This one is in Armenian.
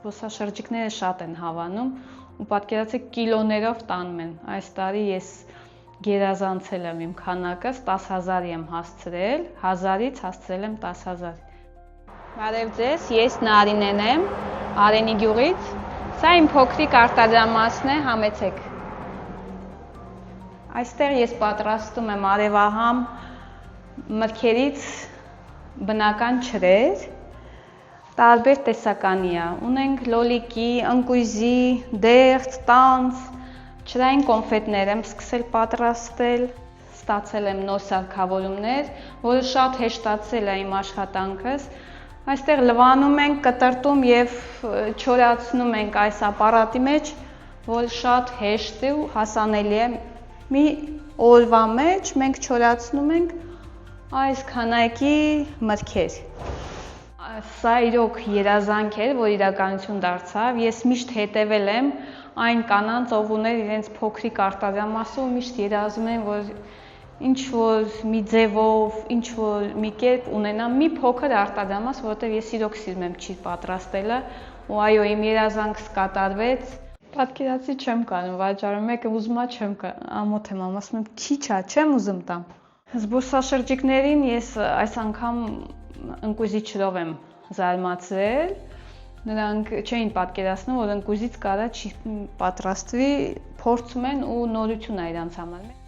զբոսաշրջիկները շատ են հավանում ու պատկերացրեք կիլոներով տանում են։ Այս տարի ես գերազանցել եմ իմ քանակս, 10,000 եմ հասցրել, 1000-ից հասցրել եմ 10,000։ Բարև ձեզ, ես Նարինեն եմ, Արենի գյուղից։ Սա իմ փոքրիկ արտադրամասն է, համեցեք։ Այստեղ ես պատրաստում եմ արևահամ մրգերից բնական ջրեր, տարբեր տեսականի է։ Ունենք լոլիկի, ընկույզի, դեղց, տանձ, ջրային կոնֆետներ եմ սկսել պատրաստել, ստացել եմ նոր սարքավորումներ, որը շատ հեշտացել է իմ աշխատանքս։ Այստեղ լվանում ենք, կտրտում և չորացնում ենք այս ապարատի մեջ, որ շատ հեշտ է ու հասանելի է։ Մի օրվա մեջ մենք չորացնում ենք այս քանակի մրգեր։ Սա իրոք երազանք էր, որ իրականություն դարձավ։ Ես միշտ հետևել եմ այն կանանց, ով ուներ իրենց փոքրիկ արտադրամասը ու միշտ երազում են, որ ինչ-որ մի ձևով, ինչ-որ մի կերպ ունենամ մի փոքր արտադրամաս, որովհետև ես իրոք սիրում եմ ջուր պատրաստելը, ու այո, իմ երազանքս կատարվեց։ Պատկերացի չեմ կարում, վաճառում եք, ուզում չեմ ամոթ եմ ասում եմ, քիչ է, չեմ ուզում տամ։ Զբոսաշրջիկներին ես այս անգամ ընկույզի ջրով եմ զարմացրել։ Նրանք չէին պատկերացնում, որ ընկույզից կարա ջուր պատրաստվի, փորձում են ու նորություն է իրանց համար։